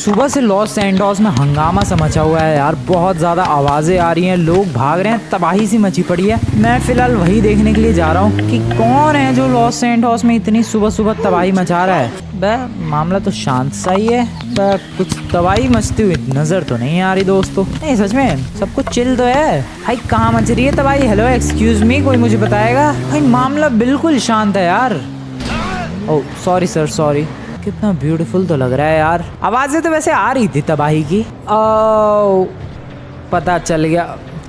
सुबह से Los Santos में हंगामा सा मचा हुआ है यार, बहुत ज्यादा आवाजें आ रही हैं, लोग भाग रहे हैं, तबाही सी मची पड़ी है। मैं फिलहाल वही देखने के लिए जा रहा हूँ कि कौन है जो लॉस सैंटोस में इतनी सुबह सुबह तबाही मचा रहा है। मामला तो शांत सा ही है, कुछ तबाही मचती हुई नजर तो नहीं आ रही दोस्तों। नहीं सच में सब कुछ चिल तो है भाई। कहाँ मच रही है तबाही? हेलो एक्सक्यूज मी, कोई मुझे बताएगा भाई? मामला बिल्कुल शांत है यार। Oh sorry sir, sorry. कितना ब्यूटीफुल तो लग रहा है यार। आवाजें तो वैसे आ रही थी तबाही की। पता चल गया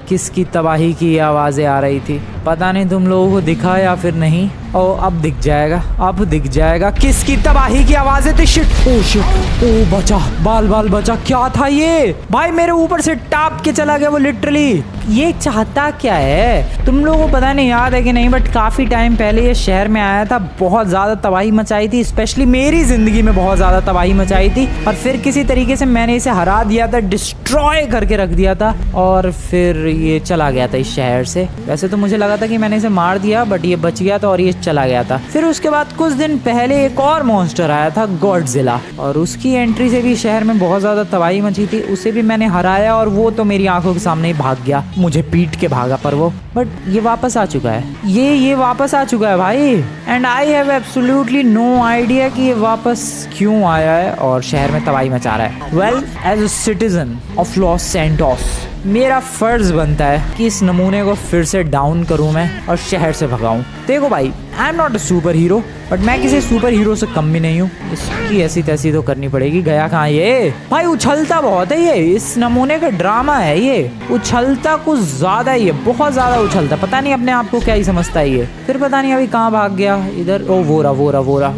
किसकी तबाही की आवाजें आ रही थी। पता नहीं तुम लोगों को दिखा या फिर नहीं। अब दिख जाएगा, अब दिख जाएगा किसकी तबाही की आवाजें थी। शिट, ओ शिट, ओ बचा, बाल बाल बचा। क्या था ये भाई? मेरे ऊपर से टाप के चला गया वो लिटरली। ये चाहता क्या है? तुम लोगों को पता नहीं याद है कि नहीं, बट काफी टाइम पहले ये शहर में आया था, बहुत ज्यादा तबाही मचाई थी, स्पेशली मेरी जिंदगी में बहुत ज्यादा तबाही मचाई थी। और फिर किसी तरीके से मैंने इसे हरा दिया था, डिस्ट्रॉय करके रख दिया था, और फिर ये चला गया था इस शहर से। वैसे तो मुझे लगा था कि मैंने इसे मार दिया, बट ये बच गया था और ये चला गया था। फिर उसके बाद कुछ दिन पहले एक और मॉन्स्टर आया था, गॉडजिला, और उसकी एंट्री से भी शहर में बहुत ज्यादा तबाही मची थी। उसे भी मैंने हराया और वो तो मेरी आंखों के सामने ही भाग गया, मुझे पीट के भागा पर वो। बट ये वापस आ चुका है, ये वापस आ चुका है भाई। And I have absolutely no idea कि ये वापस क्यों आया है और शहर में तबाही मचा रहा है। Well, as a citizen of Los Santos मेरा फर्ज बनता है कि इस नमूने को फिर से डाउन करूं मैं और शहर से भगाऊं। देखो भाई, I am not a super hero, but मैं किसी सुपर हीरो से कम भी नहीं हूँ। इसकी ऐसी तैसी तो करनी पड़ेगी। गया कहाँ ये भाई? उछलता बहुत है ये, इस नमूने का ड्रामा है ये। उछलता कुछ ज्यादा ही है, बहुत ज्यादा उछलता। पता नहीं अपने आप को क्या ही समझता है ये। फिर पता नहीं अभी कहाँ भाग गया। इधर ओ वो रहा।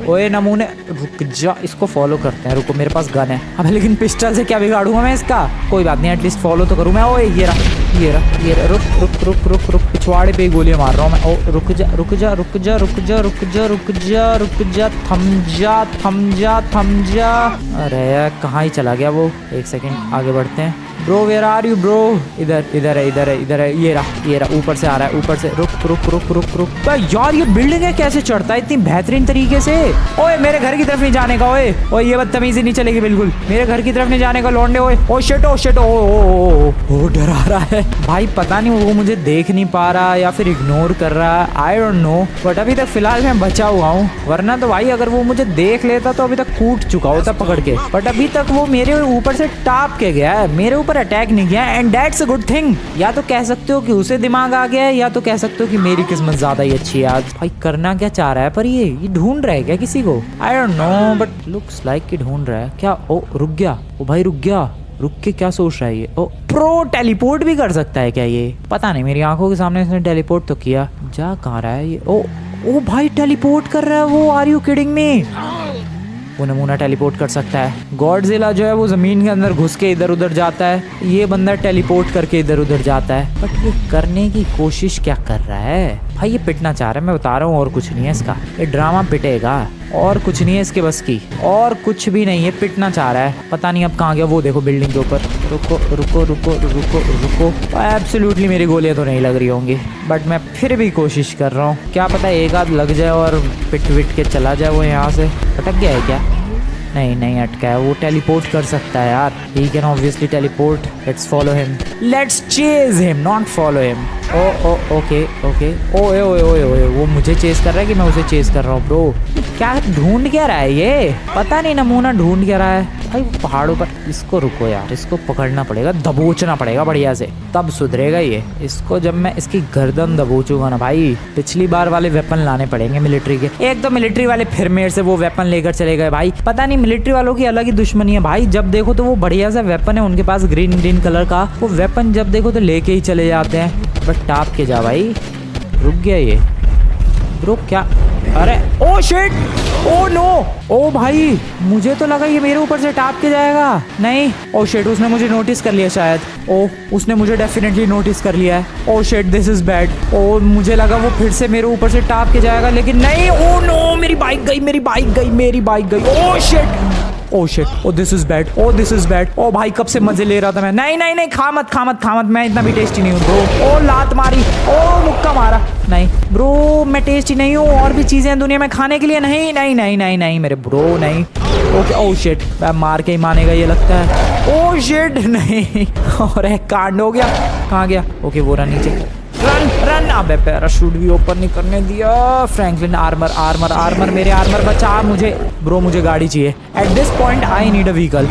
ओए नमूने रुक जा, इसको फॉलो करते हैं। रुको, मेरे पास गन है। अब लेकिन पिस्टल से क्या बिगाड़ूंगा मैं इसका? कोई बात नहीं, एटलीस्ट फॉलो तो करूँ मैं। ओए ये रहा। रुक, पिछवाड़े पे गोलियां मार रहा हूँ मैं। ओ रुक जा, थम जा। अरे यार कहाँ ही चला गया वो? एक सेकंड आगे बढ़ते हैं। Bro where are you bro? इधर है। ये रहा, ऊपर से आ रहा है, ऊपर से। रुक। यार ये बिल्डिंग है, कैसे चढ़ता है इतनी बेहतरीन तरीके से? ओए मेरे घर की तरफ नहीं जाने का। ओए ये बदतमीजी नहीं चलेगी बिल्कुल। मेरे घर की तरफ नहीं जाने का लौंडे। ओ शिट, ओ डरा रहा है भाई। पता नहीं वो मुझे देख नहीं पा रहा या फिर इग्नोर कर रहा है, आई डोंट नो। बट अभी तक फिलहाल मैं बचा हुआ हूँ, वरना तो भाई अगर वो मुझे देख लेता तो अभी तक कूट चुका होता पकड़ के। बट अभी तक वो मेरे ऊपर से टाप के गया है, मेरे ऊपर अटैक नहीं किया, and that's a good thing. या तो कह सकते हो कि उसे दिमाग आ गया है, या तो कह सकते हो कि मेरी किस्मत ज्यादा ही अच्छी है आज। भाई करना क्या चाह रहा है? पर ये ढूंढ रहा है क्या किसी को? I don't know, but looks like कि ढूंढ रहा है क्या। ओ रुक गया, ओ भाई रुक गया। रुक के क्या सोच रहा है ये? ओ प्रो टेलीपोर्ट भी कर सकता है क्या ये? पता नहीं, मेरी आंखों के सामने इसने टेलीपोर्ट तो किया। जा कहाँ रहा है ये? ओ भाई टेलीपोर्ट कर रहा है वो। Are you kidding me? वो नमूना टेलीपोर्ट कर सकता है। गॉडजिला जो है वो जमीन के अंदर घुस के इधर उधर जाता है, ये बंदा टेलीपोर्ट करके इधर उधर जाता है। बट ये करने की कोशिश क्या कर रहा है भाई? ये पिटना चाह रहा है, मैं बता रहा हूँ, और कुछ नहीं है इसका। ये ड्रामा पिटेगा, और कुछ नहीं है इसके बस की, और कुछ भी नहीं है। पिटना चाह रहा है, पता नहीं अब कहाँ गया वो। देखो बिल्डिंग के ऊपर। रुको। एब्सोल्युटली मेरी गोलियां तो नहीं लग रही होंगी, बट मैं फिर भी कोशिश कर रहा हूँ। क्या पता एक आध लग जाए और पिट विट के चला जाए वो यहाँ से। अटक गया है क्या? नहीं अटका है। वो टेलीपोर्ट कर सकता है यार, he can obviously teleport. Let's follow him, let's chase him, not follow him. Okay. ओए वो मुझे चेस कर रहा है कि मैं उसे चेस कर रहा हूँ? ब्रो क्या ढूंढ क्या रहा है ये? पता नहीं नमूना ढूंढ क्या रहा है भाई पहाड़ों पर। इसको रुको यार, इसको पकड़ना पड़ेगा, दबोचना पड़ेगा बढ़िया से, तब सुधरेगा ये। इसको जब मैं इसकी गर्दन दबोचूंगा ना भाई, पिछली बार वाले वेपन लाने पड़ेंगे मिलिट्री के। एक तो मिलिट्री वाले फिर मेरे से वो वेपन लेकर चले गए भाई। पता नहीं मिलिट्री वालों की अलग ही दुश्मनी है भाई। जब देखो तो वो बढ़िया सा वेपन है उनके पास, ग्रीन कलर का वो वेपन, जब देखो तो लेके ही चले जाते हैं। बट टाप के जा भाई। रुक गया ये ब्रो क्या? अरे ओ शिट, ओ नो, ओ भाई मुझे तो लगा ये मेरे ऊपर से टाप के जाएगा। नहीं, ओ शिट, उसने मुझे नोटिस कर लिया शायद। ओ उसने मुझे डेफिनेटली नोटिस कर लिया है। Oh shit, this is bad. Oh मुझे लगा वो फिर से मेरे ऊपर से टाप के जाएगा, लेकिन नहीं। ओ नो, मेरी बाइक गई। Oh shit, oh shit, oh this is bad, oh this is bad. Oh भाई कब से मजे ले रहा था मैं। नहीं, खा मत, मैं इतना भी टेस्टी नहीं हूँ ब्रो। ओ लात मारी, ओ मुक्का मारा। नहीं ब्रो, मैं टेस्टी नहीं हूँ, और भी चीजें हैं दुनिया में खाने के लिए। नहीं मेरे ब्रो, नहीं। ओके ओ शिट, मैं मार के ही मानेगा ये लगता है। ओ शिट नहीं और एक कांड हो गया। कहाँ गया? ओके वो रहा नीचे। Run run. अबे पैराशूट भी ओपन नहीं करने दिया। फ्रैंकलिन आर्मर आर्मर आर्मर, मेरे आर्मर बचा मुझे। ब्रो मुझे गाड़ी चाहिए। At this point I need a vehicle.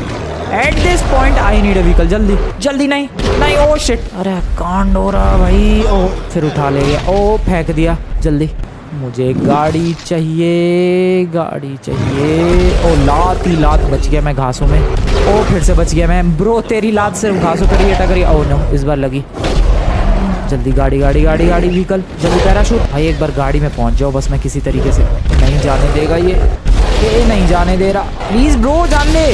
At this point I need a vehicle. जल्दी जल्दी। नहीं नहीं ओ शिट, अरे कांड हो रहा भाई। ओ फिर उठा ले गया। ओ फेंक दिया। जल्दी मुझे गाड़ी चाहिए, गाड़ी चाहिए। ओ लात ही लात, बच गया मैं घासों में। ओ फिर से बच गया मैं। ब्रो तेरी लात से घासों पर ये टकरी। ओ नो इस बार लगी। जल्दी गाड़ी गाड़ी गाड़ी गाड़ी व्हीकल। जल्दी पैराशूट। भाई एक बार गाड़ी में पहुंच जाओ बस मैं किसी तरीके से। नहीं जाने देगा ये नहीं जाने दे रहा। प्लीज ब्रो जान दे।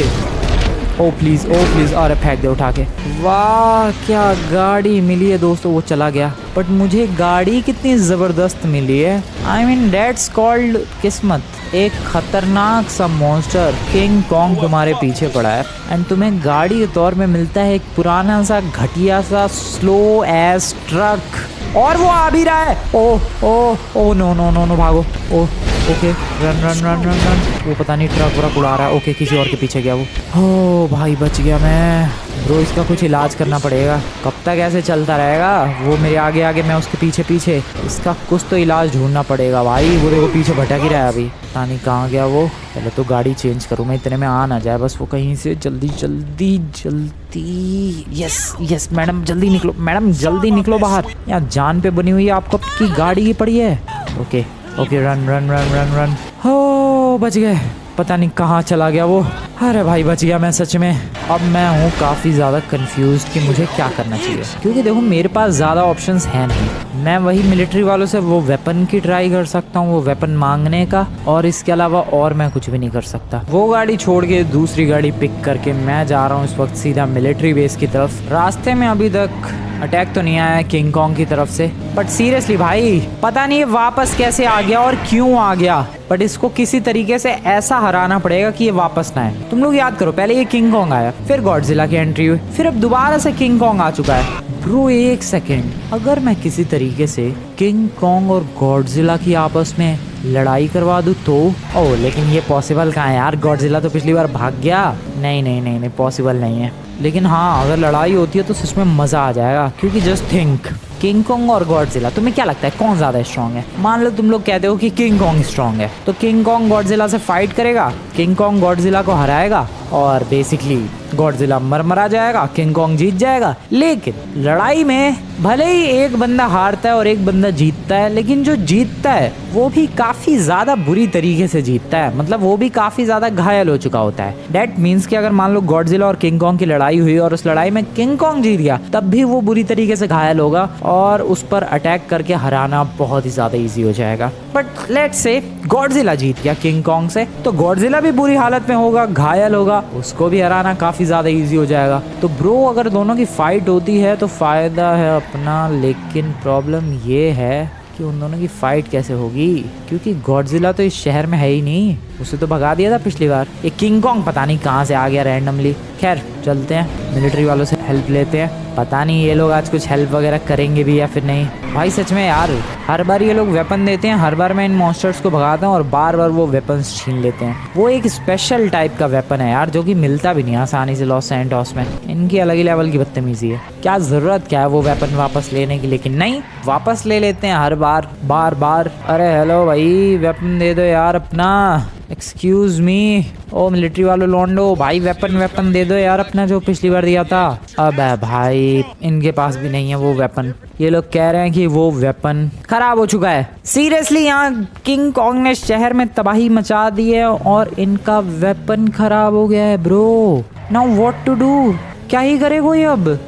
ओ प्लीज अरे फेंक दे उठा के। वाह क्या गाड़ी मिली है दोस्तों। वो चला गया बट मुझे गाड़ी कितनी जबरदस्त मिली है। आई मीन दैट्स कॉल्ड किस्मत। एक खतरनाक सा मॉन्स्टर किंग कॉन्ग तुम्हारे पीछे पड़ा है एंड तुम्हें गाड़ी के तौर में मिलता है एक पुराना सा घटिया सा स्लो एज ट्रक। और वो आ भी रहा है। Oh no no no no भागो। Oh okay run run run run run. वो पता नहीं ट्रक व्रक उड़ा रहा है। ओके किसी और के पीछे गया वो। हो भाई बच गया मैं। ब्रो इसका कुछ इलाज करना पड़ेगा। कब तक ऐसे चलता रहेगा? वो मेरे आगे आगे, मैं उसके पीछे पीछे। इसका कुछ तो इलाज ढूंढना पड़ेगा भाई। वो देखो पीछे भटक ही रहा है अभी। पता नहीं कहाँ गया वो। पहले तो गाड़ी चेंज करूँ मैं, इतने में आ ना जाए बस वो कहीं से। जल्दी जल्दी जल्दी। यस यस मैडम जल्दी निकलो, मैडम जल्दी निकलो बाहर। यहाँ जान पे बनी हुई है आपको की गाड़ी ही पड़ी है। Okay okay run run run run run. हो बच गए। पता नहीं कहाँ चला गया वो। अरे भाई बच गया मैं सच में। अब मैं हूँ काफ़ी ज़्यादा कंफ्यूज कि मुझे क्या करना चाहिए, क्योंकि देखो मेरे पास ज़्यादा ऑप्शंस हैं नहीं। मैं वही मिलिट्री वालों से वो वेपन की ट्राई कर सकता हूँ, वो वेपन मांगने का, और इसके अलावा और मैं कुछ भी नहीं कर सकता। वो गाड़ी छोड़ के दूसरी गाड़ी पिक करके मैं जा रहा हूँ इस वक्त सीधा मिलिट्री बेस की तरफ। रास्ते में अभी तक अटैक तो नहीं आया है किंग कॉन्ग की तरफ से, बट सीरियसली भाई पता नहीं ये वापस कैसे आ गया और क्यों आ गया, बट इसको किसी तरीके से ऐसा हराना पड़ेगा कि ये वापस ना आए। तुम लोग याद करो, पहले ये किंग कॉन्ग आया, फिर गॉडजिला की एंट्री हुई, फिर अब दोबारा से किंग कॉन्ग आ चुका है। ब्रो एक सेकेंड, अगर मैं किसी तरीके से किंग कॉन्ग और गॉडजिला की आपस में लड़ाई करवा दूं तो लेकिन ये पॉसिबल कहाँ है यार? गॉडजिला तो पिछली बार भाग गया। नहीं नहीं नहीं नहीं पॉसिबल नहीं है। लेकिन हाँ अगर लड़ाई होती है तो सच में मजा आ जाएगा, क्योंकि जस्ट थिंक किंग कॉन्ग और गॉडजिला, तुम्हें क्या लगता है कौन ज्यादा स्ट्रांग है? मान लो तुम लोग कहते हो कि किंग कॉन्ग स्ट्रांग है, तो किंग कॉन्ग गॉडजिला से फाइट करेगा, किंग कॉन्ग गॉडजिला को हराएगा और बेसिकली गॉडजिला मरा जाएगा, किंग कॉन्ग जीत जाएगा। लेकिन लड़ाई में भले ही एक बंदा हारता है और एक बंदा जीतता है, लेकिन जो जीतता है वो भी काफी ज्यादा बुरी तरीके से जीतता है, मतलब वो भी काफी ज्यादा घायल हो चुका होता है। दैट मीन्स कि अगर मान लो गॉडजिला और किंग कॉन्ग की लड़ाई हुई और उस लड़ाई में किंग कॉन्ग जीत गया, तब भी वो बुरी तरीके से घायल होगा और उस पर अटैक करके हराना बहुत ही ज्यादा इजी हो जाएगा। बट लेट्स से गॉडजिला जीत गया किंग कॉन्ग से, तो गॉडजिला भी बुरी हालत में होगा, घायल होगा, उसको भी हराना काफी ज्यादा इजी हो जाएगा। तो ब्रो अगर दोनों की फाइट होती है तो फायदा है अपना, लेकिन प्रॉब्लम ये है कि उन दोनों की फाइट कैसे होगी, क्योंकि गॉडजिला तो इस शहर में है ही नहीं, उसे तो भगा दिया था पिछली बार। ये किंग कॉन्ग पता नहीं कहाँ से आ गया रैंडमली। खैर चलते हैं, मिलिट्री वालों से हेल्प लेते हैं, पता नहीं ये लोग आज कुछ हेल्प वगैरह करेंगे भी या फिर नहीं। भाई सच में यार हर बार ये लोग वेपन देते हैं, हर बार मैं इन मॉन्स्टर्स को भगाता हूँ और बार बार वो वेपन्स छीन लेते हैं। वो एक स्पेशल टाइप का वेपन है यार, जो कि मिलता भी नहीं आसानी से लॉस सैंटोस में। इनकी अलग ही लेवल की बदतमीजी है। क्या जरूरत क्या है वो वेपन वापस लेने की, लेकिन नहीं, वापस ले लेते हैं हर बार बार बार। अरे हेलो भाई वेपन दे दो यार अपना, एक्सक्यूज मी। ओ मिलिट्री वालों लौंडो, भाई वेपन दे दो यार अपना जो पिछली बार दिया था। अब भाई इनके पास भी नहीं है वो वेपन, ये लोग कह रहे हैं कि वो वेपन खराब हो चुका है। सीरियसली यहाँ किंग कॉन्ग ने शहर में तबाही मचा दी है और इनका वेपन खराब हो गया है bro. Now what to do, क्या ही करे कोई अब?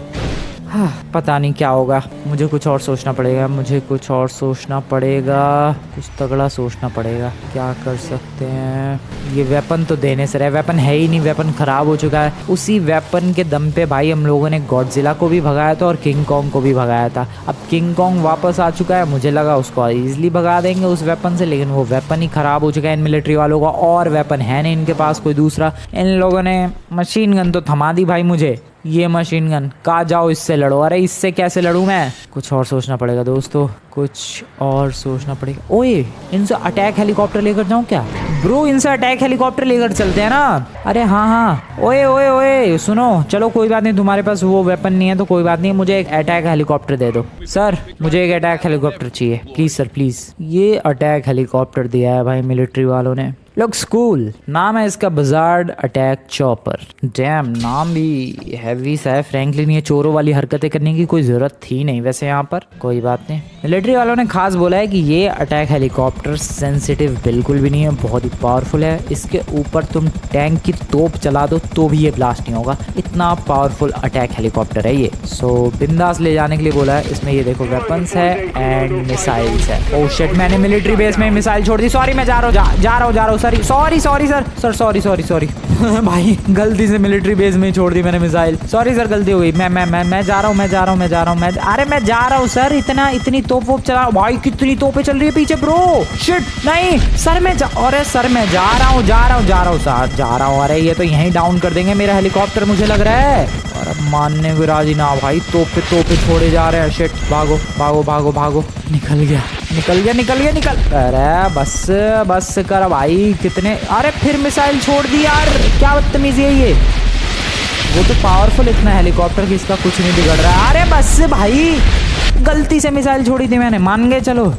पता नहीं क्या होगा, मुझे कुछ और सोचना पड़ेगा, कुछ तगड़ा सोचना पड़ेगा। क्या कर सकते हैं? ये वेपन तो देने से रहे, वेपन है ही नहीं, वेपन खराब हो चुका है। उसी वेपन के दम पे भाई हम लोगों ने गॉडजिला को भी भगाया था और किंग कॉन्ग को भी भगाया था। अब किंग कॉन्ग वापस आ चुका है, मुझे लगा उसको इजीली भगा देंगे उस वेपन से, लेकिन वो वेपन ही खराब हो चुका है इन मिलिट्री वालों का, और वेपन है नहीं इनके पास कोई दूसरा। इन लोगों ने मशीन गन तो थमा दी भाई मुझे, ये मशीन गन, कहा जाओ इससे लड़ो। अरे इससे कैसे लड़ूं मैं? कुछ और सोचना पड़ेगा दोस्तों, कुछ और सोचना पड़ेगा। ओए इनसे अटैक हेलीकॉप्टर लेकर जाऊं क्या? ब्रो इनसे अटैक हेलीकॉप्टर लेकर चलते हैं ना। अरे हाँ हाँ, ओए ओए ओए सुनो, चलो कोई बात नहीं, तुम्हारे पास वो वेपन नहीं है तो कोई बात नहीं, मुझे एक अटैक हेलीकॉप्टर दे दो। सर मुझे एक अटैक हेलीकॉप्टर चाहिए प्लीज सर प्लीज। ये अटैक हेलीकॉप्टर दिया है भाई मिलिट्री वालों ने। लुक्स कूल, नाम है इसका बजार्ड अटैक चॉपर। डैम, नाम भी हैवी सा है। फ्रैंकलिन ये चोरों वाली हरकतें करने की कोई जरूरत थी नहीं वैसे यहाँ पर, कोई बात नहीं। मिलिट्री वालों ने खास बोला है कि ये अटैक हेलीकॉप्टर सेंसिटिव बिल्कुल भी नहीं है, बहुत ही पावरफुल है। इसके ऊपर तुम टैंक की तोप चला दो तो भी ये ब्लास्ट नहीं होगा, इतना पावरफुल अटैक हेलीकॉप्टर है ये। सो बिंदास ले जाने के लिए बोला है। इसमें ये देखो वेपन्स है एंड मिसाइल्स है। ओह शिट, मैंने मिलिट्री बेस में मिसाइल छोड़ दी। सॉरी, मैं जा रहा हूँ सॉरी सर सॉरी भाई गलती से मिलिट्री बेस में ही छोड़ दी मैंने मिसाइल। सॉरी सर, गलती हो गई। मैं जा रहा हूँ सर। इतनी तोप वोप चला भाई, कितनी तोपें चल रही है पीछे ब्रो। शिट नहीं सर, मैं जा रहा हूँ। अरे ये तो यहीं डाउन कर देंगे मेरा हेलीकॉप्टर मुझे लग रहा है। और अब मानने को राजी ना भाई, तोपे छोड़े जा रहे हैं। शिट, भागो। निकल। अरे बस कर भाई, कितने, अरे फिर मिसाइल छोड़ दी यार, क्या बदतमीजी है ये। वो तो पावरफुल इतना हेलीकॉप्टर कि इसका कुछ नहीं बिगड़ रहा है। अरे बस भाई, गलती से मिसाइल छोड़ी थी मैंने, मान गए। चलो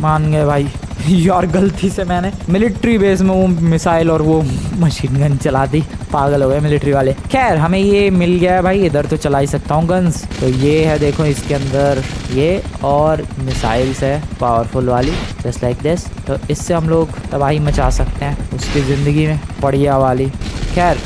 मान गए भाई यार, गलती से मैंने मिलिट्री बेस में वो मिसाइल और वो मशीन गन चला दी। पागल हो गए मिलिट्री वाले। खैर हमें ये मिल गया है भाई, इधर तो चला ही सकता हूँ गन्स। तो ये है देखो, इसके अंदर ये और मिसाइल्स है पावरफुल वाली, जस्ट लाइक दिस। तो इससे हम लोग तबाही मचा सकते हैं उसकी ज़िंदगी में, बढ़िया वाली। खैर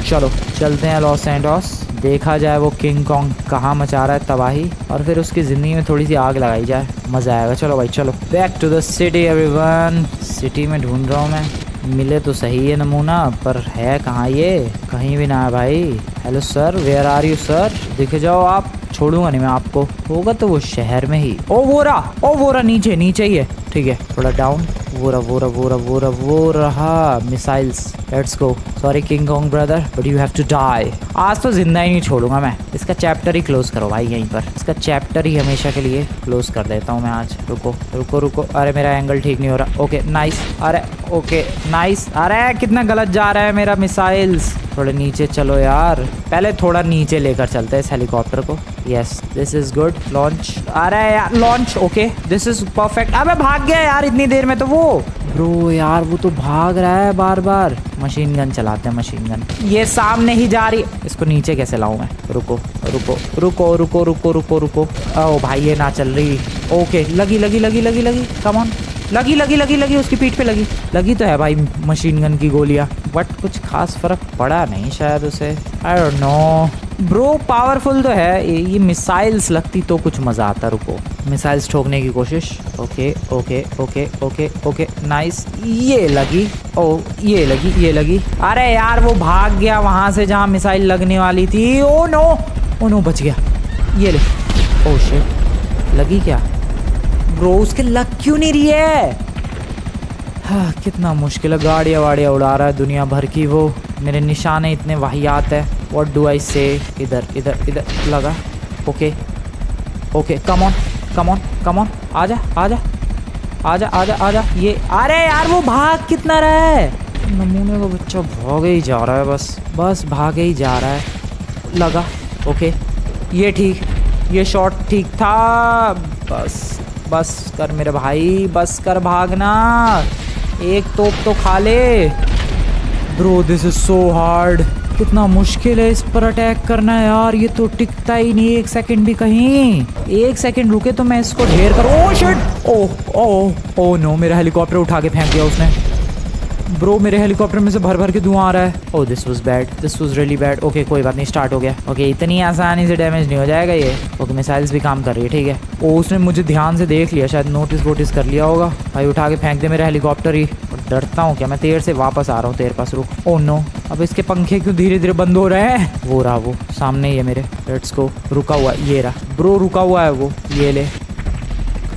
चलो चलते हैं लॉस एंजल्स, देखा जाए वो किंग कॉन्ग कहाँ मचा रहा है तबाही, और फिर उसकी ज़िंदगी में थोड़ी सी आग लगाई जाए, मज़ा आएगा। चलो भाई चलो, back to the city everyone. City में ढूंढ रहा हूँ मैं, मिले तो सही है नमूना, पर है कहाँ ये? कहीं भी ना है भाई। Hello sir, where are you sir? दिखे जाओ आप, छोड़ूंगा नहीं मैं आपको। होगा तो वो शहर में ही। ओ वो रहा नीचे ही है। ठीक है, थोड़ा डाउन। वो रहा missiles. Let's go. Sorry King Kong brother, but you have to die. आज तो जिंदा ही नहीं छोड़ूंगा मैं। इसका चैप्टर ही क्लोज करो भाई यहीं पर, इसका चैप्टर ही हमेशा के लिए क्लोज कर देता हूँ मैं आज। रुको। अरे मेरा एंगल ठीक नहीं हो रहा। Okay nice. अरे ओके नाइस। अरे कितना गलत जा रहा है मेरा मिसाइल्स। थोड़े नीचे चलो यार, पहले थोड़ा नीचे लेकर चलते हैं इस हेलीकॉप्टर को। Yes this is good. Launch. अरे यार launch. Okay this is perfect. अबे भाग गया यार इतनी देर में तो वो। ब्रो यार वो तो भाग रहा है बार। मशीन गन चलाते हैं, मशीन गन। ये सामने ही जा रही। इसको नीचे कैसे लाऊं मैं? रुको। ओ भाई ये ना चल रही। ओके लगी। Come on. लगी उसकी पीठ पे लगी तो है भाई मशीन गन की गोलियां, बट कुछ खास फर्क पड़ा नहीं शायद उसे। I don't know bro, powerful तो है ये मिसाइल्स, लगती तो कुछ मजा आता। रुको, मिसाइल्स ठोकने की कोशिश। Okay nice. ये लगी। ये लगी। अरे यार वो भाग गया वहां से जहां मिसाइल लगने वाली थी। ओ नो बच गया। ये ले। ओ शिट, लगी क्या ब्रो? उसके लग क्यों नहीं रही है? हाँ, कितना मुश्किल है। गाड़ियाँ वाड़ियाँ उड़ा रहा है दुनिया भर की वो। मेरे निशाने इतने वाहियात है। व्हाट डू आई से? इधर लगा। Okay come on. आजा। ये अरे यार वो भाग कितना रहा है? नमूने का बच्चा भागे ही जा रहा है, बस भागे ही जा रहा है। लगा। ओके ये ठीक, ये शॉट ठीक था। बस कर मेरे भाई, बस कर भागना। एक तोप तो खा ले। Bro this is so hard, कितना मुश्किल है इस पर अटैक करना यार। ये तो टिकता ही नहीं एक सेकंड भी कहीं। एक सेकंड रुके तो मैं इसको ढेर करूं। Oh shit. ओह नो, मेरा हेलीकॉप्टर उठा के फेंक दिया उसने। ब्रो मेरे हेलीकॉप्टर में से भर के धुआं आ रहा है। Oh this was really bad. Okay कोई बात नहीं, स्टार्ट हो गया। ओके इतनी आसानी से डैमेज नहीं हो जाएगा ये। ओके मिसाइल्स भी काम कर रही है, ठीक है। ओ उसने मुझे ध्यान से देख लिया, शायद नोटिस कर लिया होगा। भाई उठा के फेंक दे मेरा हेलीकॉप्टर ही। और डरता हूँ क्या मैं तेरे से? वापस आ रहा हूँ तेरे पास, रुक। ओह नो, अब इसके पंखे क्यों धीरे बंद हो रहे हैं? वो रहा वो सामने ही है मेरे। Let's go. रुका हुआ ये रहा ब्रो, रुका हुआ है वो। ये ले।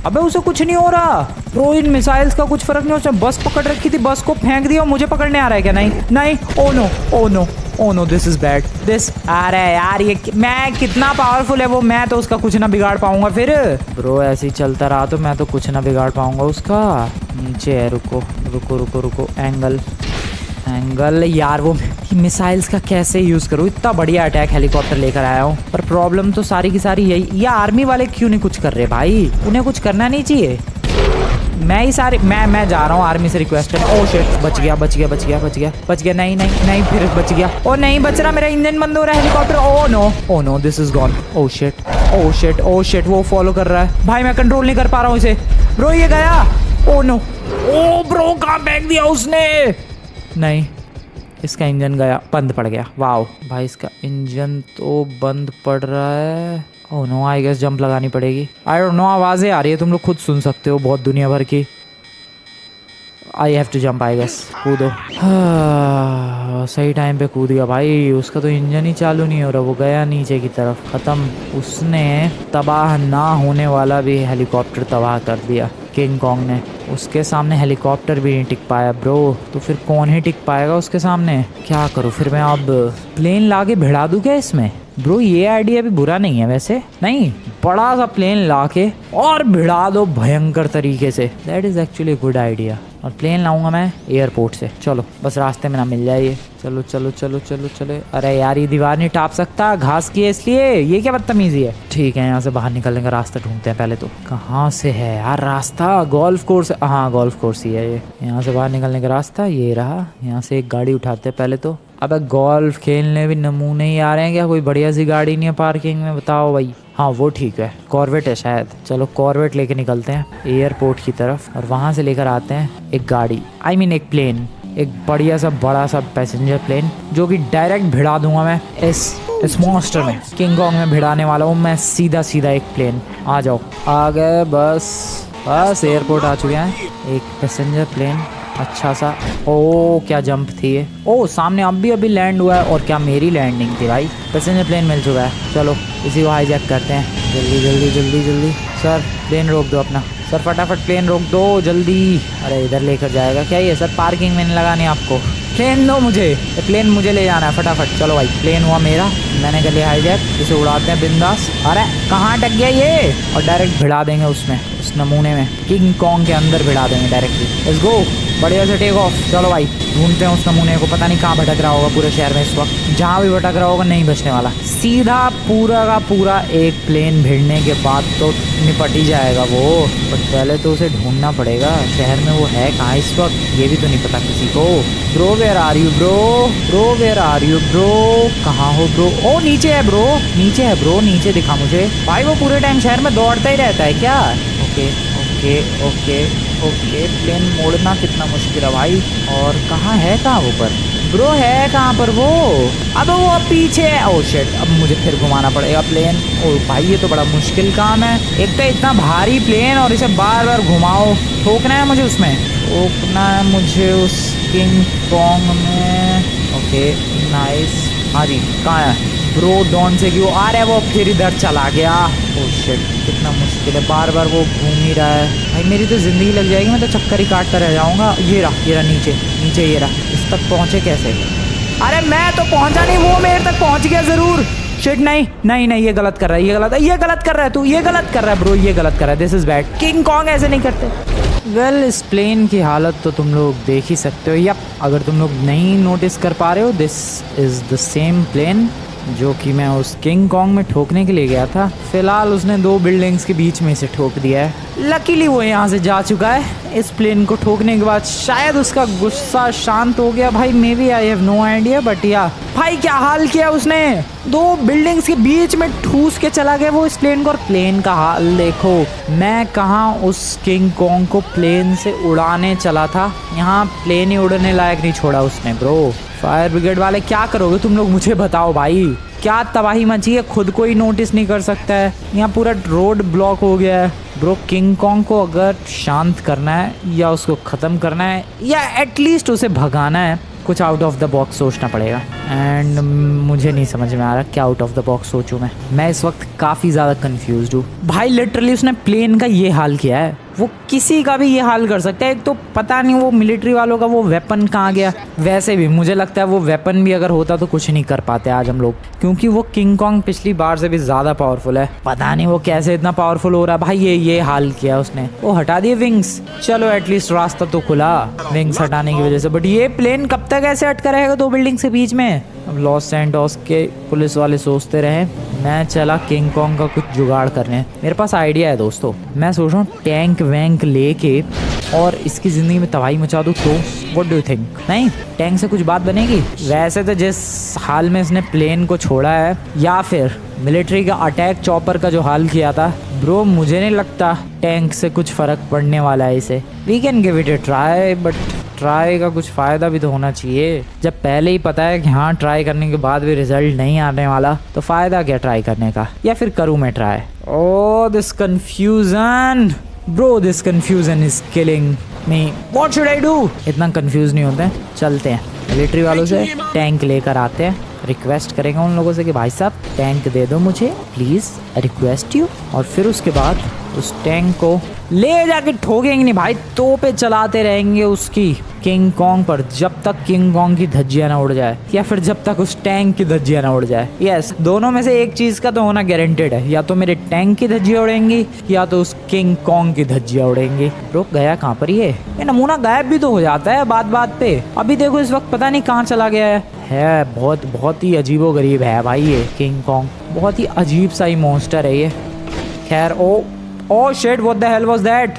अबे उसे कुछ नहीं हो रहा ब्रो, इन मिसाइल्स का कुछ फर्क नहीं। उसने बस पकड़ रखी थी, बस को फेंक दिया, मुझे पकड़ने आ रहा है क्या? नहीं नहीं, oh no oh no oh no, this is bad this. अरे यार ये मैं कितना पावरफुल है वो, मैं तो उसका कुछ ना बिगाड़ पाऊंगा फिर। ब्रो ऐसे ही चलता रहा तो मैं तो कुछ ना बिगाड़ पाऊंगा उसका। नीचे है, रुको रुको रुको रुको, एंगल यार वो मिसाइल्स का कैसे यूज करूँ? इतना बढ़िया अटैक हेलीकॉप्टर लेकर आया हूँ, पर प्रॉब्लम तो सारी की सारी यही, ये आर्मी वाले क्यों नहीं कुछ कर रहे भाई? उन्हें कुछ करना नहीं चाहिए। मैं जा रहा हूँ आर्मी से रिक्वेस्ट है। ओह शिट, बच गया। नहीं फिर बच गया। ओ नहीं बच रहा, मेरा इंजन बंद हो रहा है helicopter. Oh no this is gone. Oh shit, वो फॉलो कर रहा है भाई, मैं कंट्रोल नहीं कर पा रहा हूँ इसे। ब्रो ये गया। ओ नो, ओ ब्रो कहाँ फेंक दिया उसने? नहीं, इसका इंजन गया, बंद पड़ गया। वाओ भाई, इसका इंजन तो बंद पड़ रहा है। Oh no, I guess jump लगानी पड़ेगी। आई डोंट नो, आवाज़ें आ रही है, तुम लोग खुद सुन सकते हो, बहुत दुनिया भर की। I have to jump, I guess. कूदो। सही टाइम पे कूद गया भाई। उसका तो इंजन ही चालू नहीं हो रहा, वो गया नीचे की तरफ, ख़त्म। उसने तबाह ना होने वाला भी हेलीकॉप्टर तबाह कर दिया किंग कॉन्ग ने। उसके सामने हेलीकॉप्टर भी नहीं टिक पाया ब्रो, तो फिर कौन ही टिक पाएगा उसके सामने? क्या करूँ फिर मैं? अब प्लेन लाके भिड़ा दूँ क्या इसमें? ब्रो ये आइडिया भी बुरा नहीं है वैसे। नहीं, बड़ा सा प्लेन लाके और भिड़ा दो भयंकर तरीके से, that is actually good idea. और प्लेन लाऊंगा मैं एयरपोर्ट से। चलो बस रास्ते में ना मिल जाए ये। चलो। अरे यार ये दीवार नहीं टाप सकता, घास की है इसलिए। ये क्या बदतमीजी है? ठीक है, यहाँ से बाहर निकलने का रास्ता ढूंढते हैं पहले तो। कहाँ से है यार रास्ता? गोल्फ कोर्स, हाँ गोल्फ कोर्स ही है ये। यहाँ से बाहर निकलने का रास्ता ये रहा। यहाँ से एक गाड़ी उठाते हैं पहले तो। अबे गोल्फ खेलने भी नमूने ही आ रहे हैं क्या? कोई बढ़िया सी गाड़ी नहीं है पार्किंग में? बताओ भाई। हाँ वो ठीक है, कॉर्वेट है शायद। चलो कॉर्वेट लेके निकलते हैं एयरपोर्ट की तरफ, और वहाँ से लेकर आते हैं एक गाड़ी, आई मीन एक प्लेन, एक बढ़िया सा बड़ा सा पैसेंजर प्लेन, जो कि डायरेक्ट भिड़ा दूंगा मैं इस मॉन्स्टर में। किंग कॉन्ग में भिड़ाने वाला हूँ मैं सीधा एक प्लेन। आ जाओ, आ गए, बस एयरपोर्ट आ चुके हैं। एक पैसेंजर प्लेन अच्छा सा। ओ क्या जंप थी ये। ओ सामने अभी लैंड हुआ है, और क्या मेरी लैंडिंग थी भाई। पैसेंजर प्लेन मिल चुका है, चलो इसी को हाईजैक करते हैं। जल्दी सर, प्लेन रोक दो अपना। सर फटाफट प्लेन रोक दो जल्दी। अरे इधर लेकर जाएगा क्या ये? सर पार्किंग में नहीं लगानी आपको, प्लेन दो मुझे, प्लेन मुझे ले जाना है फटाफट। चलो भाई प्लेन हुआ मेरा, मैंने कर लिया हाईजैक, इसे उड़ाते हैं बिंदास। अरे कहाँ अटक गया ये? और डायरेक्ट भिड़ा देंगे उसमें, उस नमूने में, किंग कॉन्ग के अंदर भिड़ा देंगे डायरेक्टली। लेट्स गो, बढ़िया से टेक ऑफ। चलो भाई ढूंढते हैं उस नमूने को, पता नहीं कहाँ भटक रहा होगा पूरे शहर में इस वक्त। जहाँ भी भटक रहा होगा नहीं बचने वाला। सीधा पूरा का पूरा एक प्लेन भिड़ने के बाद तो निपट ही जाएगा वो, बट पहले तो उसे ढूंढना पड़ेगा शहर में। वो है कहाँ इस वक्त ये भी तो नहीं पता किसी को। Bro where are you bro? कहाँ हो ब्रो? ओ नीचे है ब्रो, नीचे दिखा मुझे भाई। वो पूरे टाइम शहर में दौड़ता ही रहता है क्या? ओके, प्लेन मोड़ना कितना मुश्किल है भाई। और कहाँ वो पर ब्रो? है कहाँ पर वो? अब वो पीछे है। ओ शिट, अब मुझे फिर घुमाना पड़ेगा प्लेन। ओ भाई ये तो बड़ा मुश्किल काम है। एक तो इतना भारी प्लेन, और इसे बार बार घुमाओ। ठोकना है मुझे उसमें, ठोकना है मुझे उस किंग कॉन्ग में। Okay nice. हाँ जी, कहाँ है ब्रो? डॉन से क्यों आ रहा है वो? फिर इधर चला गया। ओह शिट, कितना मुश्किल है, बार बार वो घूम ही रहा है भाई। मेरी तो ज़िंदगी लग जाएगी, मैं तो चक्कर ही काटता रह जाऊंगा। ये रहा नीचे ये रहा। इस तक पहुँचे कैसे? अरे मैं तो पहुँचा नहीं, वो मेरे तक पहुँच गया ज़रूर। शिट, नहीं, ये गलत कर रहा है, ये गलत कर रहा है तू, ये गलत कर रहा है ब्रो, ये गलत कर रहा है। This is bad, king Kong ऐसे नहीं करते। वेल इस प्लेन की हालत तो तुम लोग देख ही सकते हो। यप, अगर तुम लोग नहीं नोटिस कर पा रहे हो, this is the same plane जो कि मैं उस किंग कॉन्ग में ठोकने के लिए गया था। फिलहाल उसने 2 बिल्डिंग्स के बीच में से ठोक दिया है। लकीली वो यहाँ से जा चुका है। इस प्लेन को ठोकने के बाद शायद उसका गुस्सा शांत हो गया भाई। Maybe, I have no idea, but yeah भाई क्या हाल किया उसने। 2 बिल्डिंग्स के बीच में ठूस के चला गया वो इस प्लेन को। और प्लेन का हाल देखो, मैं कहाँ उस किंग कॉन्ग को प्लेन से उड़ाने चला था, यहाँ प्लेन ही उड़ने लायक नहीं छोड़ा उसने ब्रो। फायर ब्रिगेड वाले क्या करोगे तुम लोग, मुझे बताओ भाई। क्या तबाही मची है, खुद को ही नोटिस नहीं कर सकता है। यहाँ पूरा रोड ब्लॉक हो गया है ब्रो। किंग कॉन्ग को अगर शांत करना है, या उसको ख़त्म करना है, या एटलीस्ट उसे भगाना है, कुछ आउट ऑफ द बॉक्स सोचना पड़ेगा। एंड मुझे नहीं समझ में आ रहा क्या आउट ऑफ द बॉक्स सोचूं मैं इस वक्त काफ़ी ज़्यादा कंफ्यूज्ड हूँ भाई। लिटरली उसने प्लेन का ये हाल किया है, वो किसी का भी ये हाल कर सकता है। एक तो पता नहीं वो मिलिट्री वालों का वो वेपन कहाँ गया। वैसे भी मुझे लगता है वो वेपन भी अगर होता तो कुछ नहीं कर पाते आज हम लोग, क्योंकि वो किंग कॉन्ग पिछली बार से भी ज़्यादा पावरफुल है। पता नहीं वो कैसे इतना पावरफुल हो रहा है भाई। ये हाल किया उसने, वो हटा दिए विंग्स। चलो एटलीस्ट रास्ता तो खुला विंग्स हटाने की वजह से। बट ये प्लेन कब तक ऐसे अटका रहेगा दो बिल्डिंग के बीच में। अब लॉस सैंटोस के पुलिस वाले सोचते रहे, मैं चला किंग कॉन्ग का कुछ जुगाड़ करने। मेरे पास आइडिया है दोस्तों, मैं सोच रहा हूँ टैंक वैंक लेके और इसकी ज़िंदगी में तबाही मचा दूँ। तो व्हाट डू यू थिंक? नहीं, टैंक से कुछ बात बनेगी? वैसे तो जिस हाल में इसने प्लेन को छोड़ा है, या फिर मिलिट्री का अटैक चॉपर का जो हाल किया था ब्रो, मुझे नहीं लगता टैंक से कुछ फ़र्क पड़ने वाला है इसे। We can give it a try, but try का कुछ फ़ायदा भी तो होना चाहिए। जब पहले ही पता है कि हाँ ट्राई करने के बाद भी रिजल्ट नहीं आने वाला, तो फ़ायदा क्या ट्राई करने का। या फिर करूँ मैं try? Oh this confusion bro, this confusion is killing me. What should I do? इतना कंफ्यूज नहीं होते, चलते हैं मिलिट्री वालों से टैंक लेकर आते हैं। रिक्वेस्ट करेंगे उन लोगों से कि भाई साहब टैंक दे दो मुझे प्लीज़, रिक्वेस्ट यू। और फिर उसके बाद उस टैंक को ले जाके ठोकेंगे नहीं भाई, तोपे चलाते रहेंगे उसकी किंग कॉन्ग पर, जब तक किंग कॉन्ग की धज्जियां ना उड़ जाए, या फिर जब तक उस टैंक की धज्जियां ना उड़ जाए। यस, दोनों में से एक चीज़ का तो होना गारंटेड है, या तो मेरे टैंक की धज्जियां उड़ेंगी या तो उस किंग कॉन्ग की धज्जियां उड़ेंगी। रुक गया कहाँ पर ये नमूना गायब भी तो हो जाता है बात बात पे। अभी देखो इस वक्त पता नहीं कहाँ चला गया है। बहुत ही अजीबोगरीब है भाई ये किंग कॉन्ग, बहुत ही अजीब सा ही मॉन्स्टर है ये। खैर oh shit, what the hell was that?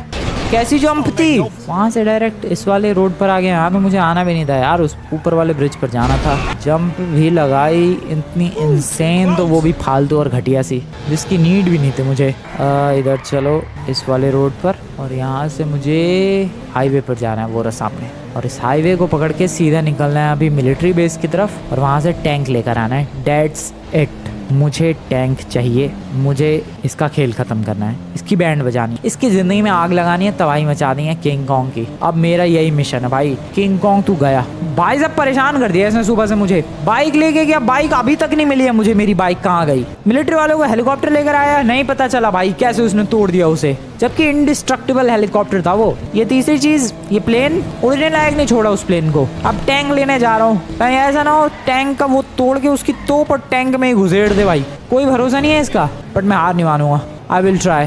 कैसी जंप थी? वहाँ से डायरेक्ट इस वाले रोड पर आ गए। यहाँ तो मुझे आना भी नहीं था यार, उस ऊपर वाले ब्रिज पर जाना था। जंप भी लगाई इतनी इंसेन, तो वो भी फालतू और घटिया सी, जिसकी नीड भी नहीं थी मुझे। इधर चलो इस वाले रोड पर, और यहाँ से मुझे हाईवे पर जाना है, वो रहा सामने। और इस हाईवे को पकड़ के सीधा निकलना है अभी मिलिट्री बेस की तरफ, और वहाँ से टैंक लेकर आना है। दैट्स इट, मुझे टैंक चाहिए, मुझे इसका खेल खत्म करना है, इसकी बैंड बजानी, इसकी जिंदगी में आग लगानी है, तबाही मचानी है किंग कॉन्ग की। अब मेरा यही मिशन है भाई। किंग कॉन्ग तू गया भाई, सब परेशान कर दिया इसने सुबह से मुझे। बाइक लेके गया, बाइक अभी तक नहीं मिली है मुझे, मेरी बाइक कहाँ गई? मिलिट्री वालों को हेलीकॉप्टर लेकर आया, नहीं पता चला भाई कैसे उसने तोड़ दिया उसे, जबकि इंडिस्ट्रक्टिबल हेलीकॉप्टर था वो। ये तीसरी चीज, ये प्लेन उड़ने लायक नहीं छोड़ा उस प्लेन को। अब टैंक लेने जा रहा हूँ, कहीं ऐसा ना हो टैंक का वो तोड़ के उसकी तोप और टैंक में ही घुसेड़ दे भाई। कोई भरोसा नहीं है इसका, बट मैं हार नहीं मानूंगा। I will try.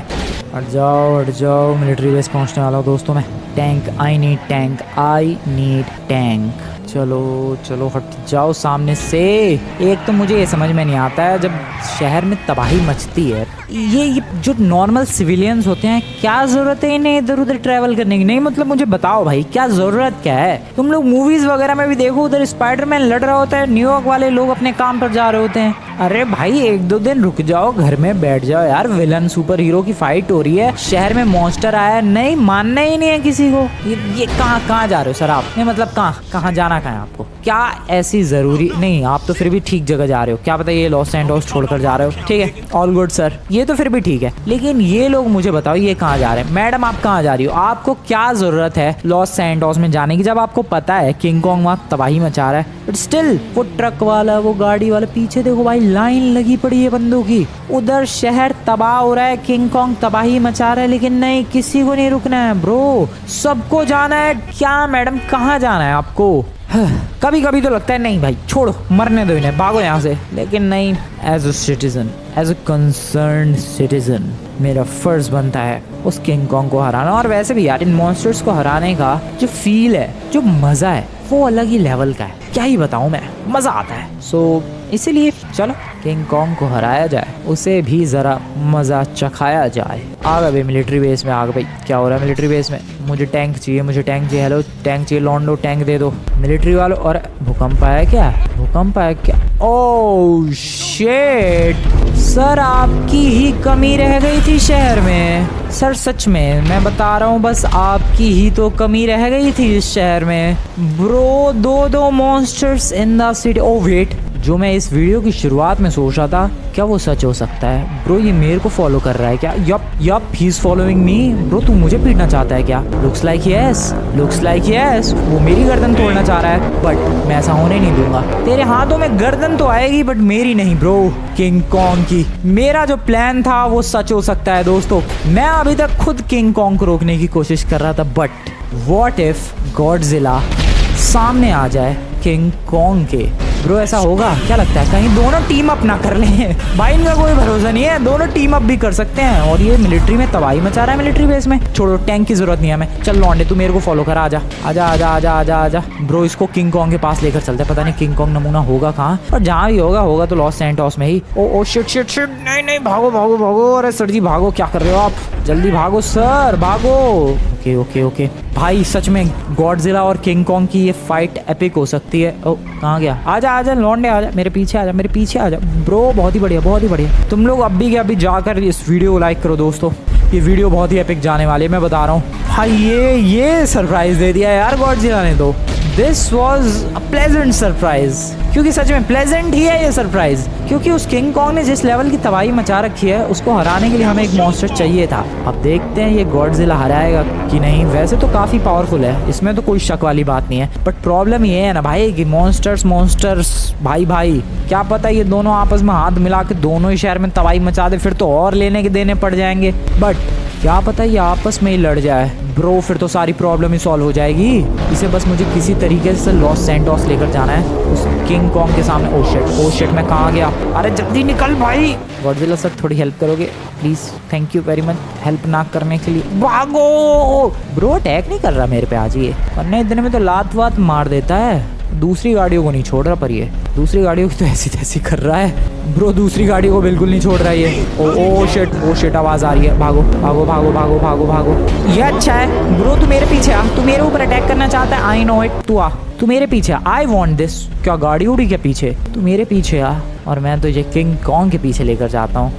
हट जाओ, मिलिट्री बेस पहुंचने वाला हूँ दोस्तों मैं। Tank, I need tank. चलो हट जाओ सामने से। एक तो मुझे ये समझ में नहीं आता है, जब शहर में तबाही मचती है, ये जो नॉर्मल सिविलियंस होते हैं, क्या जरूरत है इन्हें इधर उधर ट्रैवल करने की? नहीं मतलब मुझे बताओ भाई, क्या जरूरत क्या है? तुम लोग मूवीज वगैरह में भी देखो, उधर स्पाइडरमैन लड़ रहा होता है, न्यूयॉर्क वाले लोग अपने काम पर जा रहे होते हैं। अरे भाई एक दो दिन रुक जाओ, घर में बैठ जाओ यार। विलन सुपर हीरो की फाइट हो रही है, शहर में मॉन्स्टर आया है, नहीं मानना ही नहीं है किसी को। ये कहाँ जा रहे हो सर आप? नहीं मतलब कहाँ जाना है आपको? क्या ऐसी जरूरी नहीं, आप तो फिर भी ठीक जगह जा रहे हो। क्या पता ये लॉस सैंटोस छोड़कर जा रहे हो, ठीक है, ऑल गुड सर, ये तो फिर भी ठीक है। लेकिन ये लोग मुझे बताओ ये कहाँ जा रहे हैं? मैडम आप कहाँ जा रही हो? आपको क्या जरूरत है लॉस सैंटोस में जाने की, जब आपको पता है किंग कॉन्ग वहाँ तबाही मचा रहा है? बट स्टिल वो ट्रक वाला, वो गाड़ी वाला, पीछे देखो भाई लाइन लगी पड़ी है बंदों की। उधर शहर तबाह हो रहा है, किंग कॉन्ग तबाही मचा रहा है, लेकिन नहीं, किसी को नहीं रुकना है ब्रो, सबको जाना है। क्या मैडम कहाँ जाना है आपको? कभी कभी तो लगता है नहीं भाई छोड़ो, मरने दो इन्हें, भागो यहाँ से। लेकिन नहीं, as a citizen, as a concerned citizen, मेरा फर्ज बनता है उस किंग कॉन्ग को हराना। और वैसे भी यार इन मॉन्स्टर्स को हराने का जो फील है, जो मजा है, वो अलग ही लेवल का है। क्या ही बताऊं मैं, मजा आता है। सो इसीलिए चलो किंग कॉन्ग को हराया जाए, उसे भी जरा मजा चखाया जाए। आ गए भाई मिलिट्री बेस में, आ गए भाई। क्या हो रहा है मिलिट्री बेस में? मुझे टैंक चाहिए, हेलो टैंक चाहिए, लॉन्डो टैंक दे दो मिलिट्री वालों। और भूकंप आया क्या? ओह शिट सर, आपकी ही कमी रह गई थी शहर में सर, सच में मैं बता रहा हूँ, बस आपकी ही तो कमी रह गई थी इस शहर में ब्रो। दो monsters in the city. Oh wait, जो मैं इस वीडियो की शुरुआत में सोच रहा था क्या वो सच हो सकता है। ब्रो ये मेरे को फॉलो कर रहा है क्या? Yup he is following me. Bro तू मुझे पीटना चाहता है क्या? Looks like yes. वो मेरी गर्दन तोड़ना चाह रहा है, बट मैं ऐसा होने नहीं दूंगा। तेरे हाथों में गर्दन तो आएगी बट मेरी नहीं ब्रो, किंग कॉन्ग की। मेरा जो प्लान था वो सच हो सकता है दोस्तों। मैं अभी तक खुद किंग कॉन्ग को रोकने की कोशिश कर रहा था, बट व्हाट इफ गॉडजिला सामने आ जाए किंग कॉन्ग के। ब्रो ऐसा होगा क्या लगता है? कहीं दोनों टीम अप ना कर लें। भाई इनका कोई भरोसा नहीं है, दोनों टीम अप भी कर सकते हैं। और ये मिलिट्री में तबाही मचा रहा है, मिलिट्री बेस में। छोड़ो, टैंक की जरूरत नहीं है हमें। चल लौंडे तू मेरे को फॉलो कर, आजा। ब्रो इसको किंग कॉन्ग के पास लेकर चलते हैं। पता नहीं किंग कॉन्ग नमूना होगा कहाँ, और जहाँ भी होगा तो लॉस सैंटोस में ही। Oh shit. नहीं भागो। अरे सर जी भागो, क्या कर रहे हो आप? जल्दी भागो सर, भागो। ओके भाई सच में गॉडजिला और किंग कॉन्ग की ये फाइट एपिक हो सकती है। ओ कहाँ गया? आजा लौंडे, आजा मेरे पीछे आजा। ब्रो बहुत ही बढ़िया। तुम लोग अभी के अभी जाकर इस वीडियो को लाइक करो दोस्तों। ये वीडियो बहुत ही एपिक जाने वाली है, मैं बता रहा हूँ भाई। ये सरप्राइज दे दिया यार गॉडजिला ने तो। This was a pleasant surprise, क्योंकि सच में प्लेजेंट ही है ये सरप्राइज। क्योंकि उस किंग कॉन्ग ने जिस लेवल की तबाही मचा रखी है, उसको हराने के लिए हमें एक मॉन्स्टर चाहिए था। अब देखते हैं ये गॉडजिला हराएगा कि नहीं। वैसे तो काफी पावरफुल है, इसमें तो कोई शक वाली बात नहीं है, बट प्रॉब्लम ये है ना भाई कि मॉन्स्टर्स भाई क्या पता ये दोनों आपस में हाथ मिला के दोनों ही शहर में तबाही मचा दे, फिर तो और लेने के देने पड़ जाएंगे। बट क्या पता ये आपस में ही लड़ जाए ब्रो, फिर तो सारी प्रॉब्लम ही सॉल्व हो जाएगी। इसे बस मुझे किसी तरीके से लॉस सैंटोस लेकर जाना है उस किंग कॉन्ग के सामने। ओ शिट मैं कहाँ गया? अरे जल्दी निकल भाई। गॉडजिला सर थोड़ी हेल्प करोगे please? Thank you very much help ना करने के लिए। भागो ब्रो, अटैक नहीं कर रहा मेरे पे आज ये, वरना इतने में तो लात वात मार देता है। दूसरी गाड़ियों को नहीं छोड़ रहा, पर ये दूसरी गाड़ियों की तो ऐसी तैसी कर रहा है ब्रो। दूसरी गाड़ियों को बिल्कुल नहीं छोड़ रहा है ये। ओ शिट आवाज आ रही है। भागो। ये अच्छा है ब्रो, तू मेरे पीछे आ। तू मेरे ऊपर अटैक करना चाहता है, आई नो इट। तू आ, तू मेरे पीछे आ। I want this. क्या गाड़ी उड़ी क्या पीछे? तू मेरे पीछे आ और मैं तुझे किंग कॉन्ग के पीछे लेकर जाता हूँ।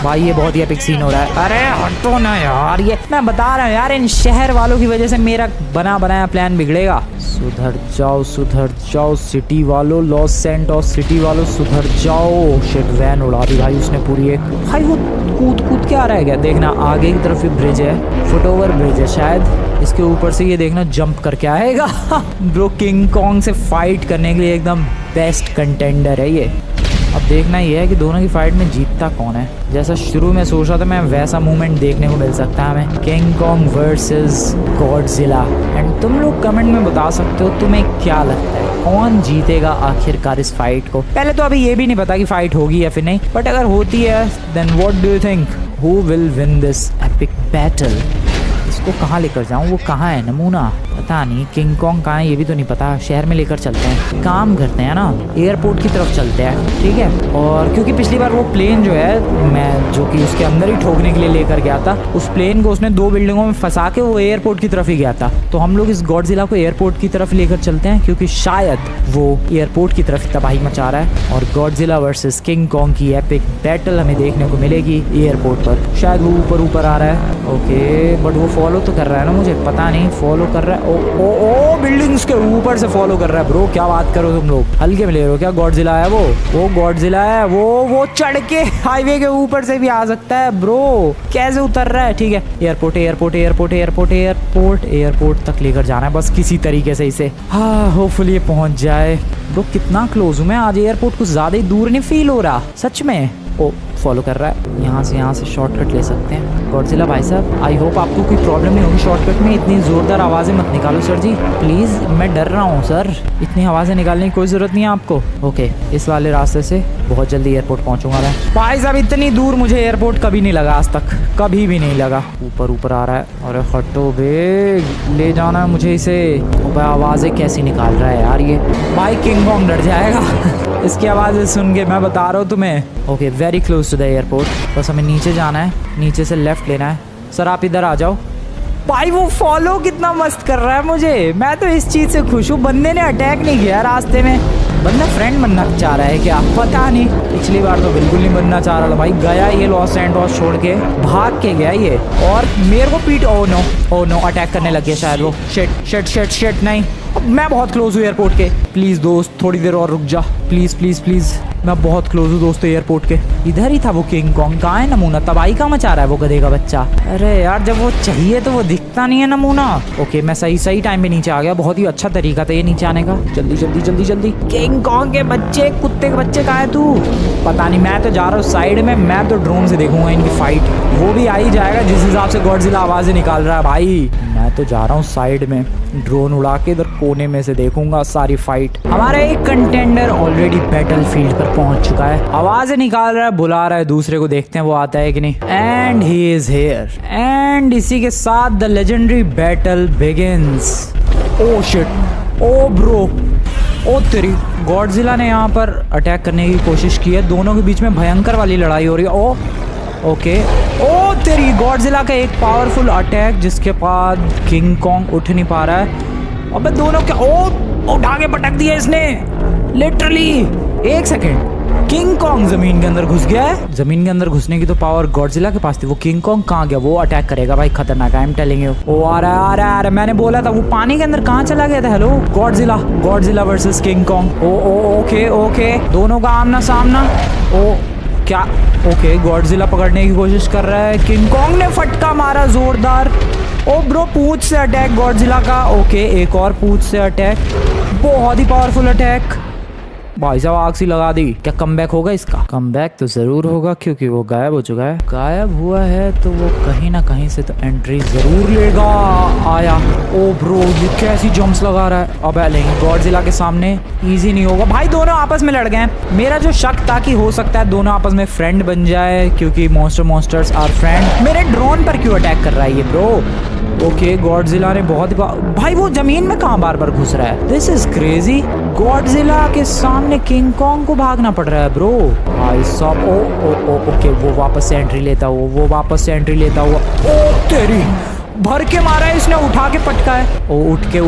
भाई ये बहुत ही एपिक सीन हो रहा है। अरे हटो ना यार, ये मैं बता रहा हूँ यार, इन शहर वालों की वजह से मेरा बना बनाया प्लान बिगड़ेगा। सुधर जाओ सिटी वालों, लॉस सैंटोस सिटी वालों सुधर जाओ। शिट वैन उड़ा दी भाई उसने पूरी एक। भाई वो कूद के आ रहा है क्या? देखना आगे की तरफ ब्रिज है, फुटओवर ब्रिज है शायद, इसके ऊपर से ये देखना जंप करके आएगा। ब्रो किंग कॉन्ग से फाइट करने के लिए एकदम बेस्ट कंटेंडर है ये। अब देखना ये है कि दोनों की फाइट में जीतता कौन है। जैसा शुरू में सोच रहा था मैं, वैसा मूवमेंट देखने को मिल सकता है हमें। King Kong versus Godzilla. And तुम लोग कमेंट में बता सकते हो तुम्हें क्या लगता है कौन जीतेगा आखिरकार इस फाइट को। पहले तो अभी ये भी नहीं पता कि फाइट होगी या फिर नहीं, बट अगर होती है then what do you think, who will win this epic battle? इसको कहाँ लेकर जाऊँ? वो कहाँ है नमूना? पता नहीं। किंग कॉन्ग कहाँ है ये भी तो नहीं पता। शहर में लेकर चलते हैं, काम करते हैं ना, एयरपोर्ट की तरफ चलते हैं, ठीक है। और क्योंकि पिछली बार वो प्लेन जो है मैं जो कि उसके अंदर ही ठोकने के लिए लेकर गया था, उस प्लेन को उसने 2 बिल्डिंगों में फंसा के वो एयरपोर्ट की तरफ ही गया था। तो हम लोग इस गॉडजिला को एयरपोर्ट की तरफ लेकर चलते हैं, क्योंकि शायद वो एयरपोर्ट की तरफ तबाही मचा रहा है। और गॉडजिला वर्सेस किंग कॉन्ग की एपिक बैटल हमें देखने को मिलेगी एयरपोर्ट पर। शायद वो ऊपर आ रहा है। ओके बट वो फॉलो तो कर रहा है ना, मुझे पता नहीं फॉलो कर रहा है। ओ बिल्डिंग्स के ऊपर से फॉलो कर रहा है ब्रो। क्या बात करो तुम लोग, हल्के में ले रहे हो क्या? गॉडजिला है वो गॉडजिला है। वो चढ़ के हाईवे के ऊपर से भी आ सकता है ब्रो। कैसे उतर रहा है? ठीक है, एयरपोर्ट तक लेकर जाना है बस किसी तरीके से इसे। हाँ होपफुली ये पहुंच जाए ब्रो। कितना क्लोज हूँ मैं आज एयरपोर्ट, कुछ ज्यादा ही दूर नहीं फील हो रहा सच में। ओ फॉलो कर रहा है, यहाँ से शॉर्टकट ले सकते हैं। गॉडजिला भाई साहब आई होप आपको कोई प्रॉब्लम नहीं होगी शॉर्टकट में। इतनी जोरदार आवाज़ें मत निकालो सर जी प्लीज़, मैं डर रहा हूँ सर। इतनी आवाज़ें निकालने की कोई ज़रूरत नहीं है आपको। ओके इस वाले रास्ते से बहुत जल्दी एयरपोर्ट पहुँचूंगा मैं। भाई साहब इतनी दूर मुझे एयरपोर्ट कभी नहीं लगा आज तक, कभी भी नहीं लगा। ऊपर आ रहा है। अरे हटो बे, ले जाना है मुझे इसे। आवाज़ें कैसी निकाल रहा है यार ये। भाई किंग कॉन्ग डर जाएगा इसकी आवाज़ें सुन के, मैं बता रहा हूँ तुम्हें। Okay very close to the airport, बस हमें नीचे जाना है, नीचे से लेफ्ट लेना है। सर आप इधर आ जाओ। भाई वो फॉलो कितना मस्त कर रहा है मुझे, मैं तो इस चीज़ से खुश हूँ। बंदे ने अटैक नहीं किया रास्ते में। बंदा फ्रेंड बनना चाह रहा है क्या पता नहीं। पिछली बार तो बिल्कुल नहीं बनना चाह रहा था भाई। गया ये लॉस सैंटोस छोड़ के, भाग के गया ये और मेरे को पीट। ओ नो अटैक करने लग गया शायद वो। शिट नहीं। मैं बहुत क्लोज हूँ एयरपोर्ट के। प्लीज दोस्त थोड़ी देर और रुक जा, प्लीज प्लीज प्लीज, मैं बहुत क्लोज हूँ दोस्त एयरपोर्ट के। इधर ही था वो किंग कॉन्ग। कहाँ है नमूना? तबाही का मचा रहा है वो गधे का बच्चा। अरे यार जब वो चाहिए तो वो दिखता नहीं है नमूना। ओके मैं सही टाइम पे नीचे आ गया। बहुत ही अच्छा तरीका था ये नीचे आने का। जल्दी जल्दी जल्दी जल्दी। किंग कॉन्ग के बच्चे, कुत्ते के बच्चे कहाँ है तू? पता नहीं, मैं तो जा रहा हूँ साइड में। मैं तो ड्रोन से देखूंगा इनकी फाइट। वो भी आ ही जाएगा जिस हिसाब से गॉडजिला आवाजें निकाल रहा है भाई। मैं तो जा रहा हूँ साइड में, ड्रोन उड़ा के इधर कोने में से देखूंगा सारी फाइट। हमारा एक कंटेंडर ऑलरेडी बैटलफील्ड पर पहुंच चुका है, आवाजें निकाल रहा है, बुला रहा है दूसरे को। देखते हैं वो आता है कि नहीं। And he is here. And इसी के साथ the legendary battle begins. Oh shit, oh bro, oh तेरी। गॉडजिला ने यहाँ पर अटैक करने की कोशिश की है। दोनों के बीच में भयंकर वाली लड़ाई हो रही है। ओ ओके, ओ तेरी। गॉडजिला का एक पावरफुल अटैक जिसके बाद किंग कॉन्ग उठ नहीं पा रहा है। अबे दोनों क्या, ओ उठा के पटक दिया इसने लिटरली। एक सेकेंड, किंग कॉन्ग जमीन के अंदर घुस गया है। जमीन के अंदर घुसने की तो पावर गॉडजिला के पास थी। वो किंग कॉन्ग कहाँ गया? वो अटैक करेगा भाई, खतरनाक। I am telling you. Oh आ रहा है। मैंने बोला था वो पानी के अंदर कहाँ चला गया था? Hello, Godzilla versus King Kong. Oh okay, दोनों का आमना सामना। ओ क्या? ओके, गॉडजिला पकड़ने की कोशिश कर रहा है। किंग कॉन्ग ने फटका मारा जोरदार। ओ ब्रो, पूंछ से अटैक गॉडजिला का। ओके, एक और पूंछ से अटैक, बहुत ही पावरफुल अटैक। भाई साहब आग सी लगा दी। क्या कमबैक होगा इसका? कमबैक तो जरूर होगा क्योंकि वो गायब हो चुका है। गायब हुआ है तो वो कहीं ना कहीं से तो एंट्री जरूर लेगा। आया। ओ ब्रो, ये कैसी जंप्स लगा रहा है। अब नहीं, गॉडजिला के सामने इजी नहीं होगा भाई। दोनों आपस में लड़ गए हैं। मेरा जो शक था कि हो सकता है दोनों आपस में फ्रेंड बन जाए क्योंकि मॉन्स्टर्स आर फ्रेंड। मेरे ड्रोन पर क्यों अटैक कर रहा है ये ब्रो? ओके, गॉडजिला ने बहुत भाई वो जमीन में कहाँ बार बार घुस रहा है? This is crazy. गॉडजिला के सामने किंग कॉन्ग को भागना पड़ रहा है ब्रो। भाई साहब, ओके, वो वापस से एंट्री लेता हुआ। ओ तेरी, भर के मारा है इसने, उठा के पटका है। ओ उठ के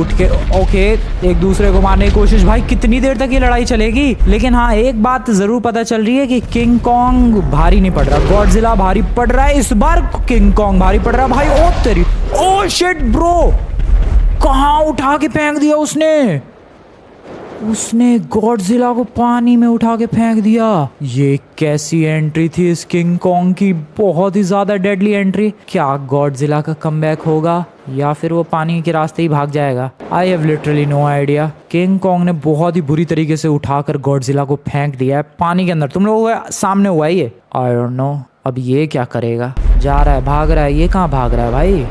ओके, एक दूसरे को मारने की कोशिश। भाई कितनी देर तक ये लड़ाई चलेगी? लेकिन हाँ, एक बात जरूर पता चल रही है कि किंग कॉन्ग भारी नहीं पड़ रहा, गॉडजिला भारी पड़ रहा है। इस बार किंग कॉन्ग भारी पड़ रहा है भाई। ओ तेरी, ओ शिट ब्रो, कहाँ उठा के फेंक दिया उसने गॉडजिला को पानी में उठा के फेंक दिया। ये कैसी एंट्री थी इस किंग कॉन्ग की? बहुत ही ज्यादा डेडली एंट्री। क्या गॉडजिला का कमबैक होगा या फिर वो पानी के रास्ते ही भाग जाएगा? I have literally no idea. King Kong ने बहुत ही बुरी तरीके से उठाकर गॉडजिला को फेंक दिया है पानी के अंदर। तुम लोगों के सामने हुआ ये। आई डोंट नो अब ये क्या करेगा। जा रहा है, भाग रहा है। ये कहाँ भाग रहा है भाई?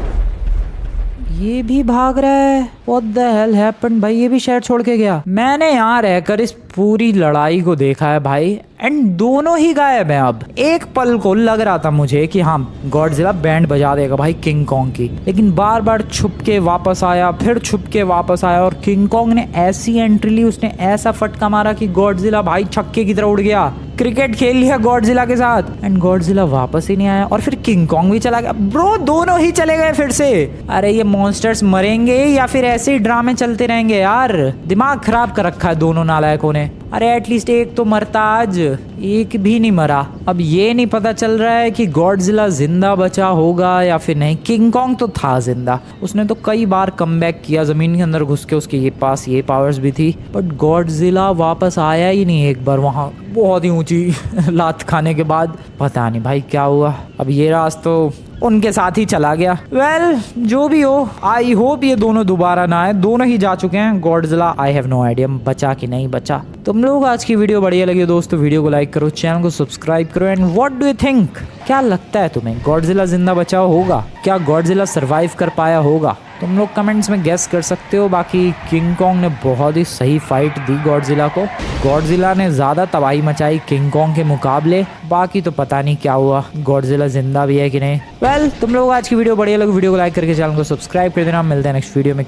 ये भी भाग रहा है। What the hell happened? भाई ये भी शहर छोड़ के गया। मैंने यहाँ रहकर इस पूरी लड़ाई को देखा है भाई, एंड दोनों ही गायब हैं। अब एक पल को लग रहा था मुझे कि हाँ गॉडजिला बैंड बजा देगा भाई किंग कॉन्ग की, लेकिन बार बार छुप के वापस आया, फिर छुप के वापस आया, और किंग कॉन्ग ने ऐसी एंट्री ली, उसने ऐसा फटका मारा कि गॉडजिला भाई छक्के की तरह उड़ गया। क्रिकेट खेल लिया गॉडजिला के साथ, एंड गॉडजिला वापस ही नहीं आया, और फिर किंग कॉन्ग भी चला गया। ब्रो दोनों ही चले गए फिर से। अरे ये मॉन्स्टर्स मरेंगे या फिर ऐसे ही ड्रामे चलते रहेंगे यार? दिमाग खराब कर रखा है दोनों नालायकों ने। अरे एटलीस्ट एक तो मरता, आज एक भी नहीं मरा। अब ये नहीं पता चल रहा है कि गॉडजिला जिंदा बचा होगा या फिर नहीं। किंग कॉन्ग तो था जिंदा, उसने तो कई बार कमबैक किया जमीन के अंदर घुस के, उसके ये पास ये पावर्स भी थी, बट गॉडजिला वापस आया ही नहीं एक बार वहां बहुत ही ऊंची लात खाने के बाद। पता नहीं भाई क्या हुआ। अब ये राज तो उनके साथ ही चला गया। वेल जो भी हो, आई होप ये दोनों दोबारा ना आए। दोनों ही जा चुके हैं। Godzilla I have no idea बचा कि नहीं बचा। तुम लोग आज की वीडियो बढ़िया लगी दोस्तों, वीडियो को लाइक करो, चैनल को सब्सक्राइब करो, and what do you think? क्या लगता है तुम्हें, गॉडजिला जिंदा बचा होगा? क्या गॉडजिला सरवाइव कर पाया होगा? तुम लोग कमेंट्स में गेस कर सकते हो। बाकी किंग कॉन्ग ने बहुत ही सही फाइट दी गॉडजिला को। गॉडजिला ने ज्यादा तबाही मचाई किंग कॉन्ग के मुकाबले। बाकी तो पता नहीं क्या हुआ, गॉडजिला जिंदा भी है कि नहीं। वेल तुम लोग आज की वीडियो बढ़िया लगी, वीडियो को लाइक करके चैनल को सब्सक्राइब कर देना। मिलते हैं नेक्स्ट वीडियो में।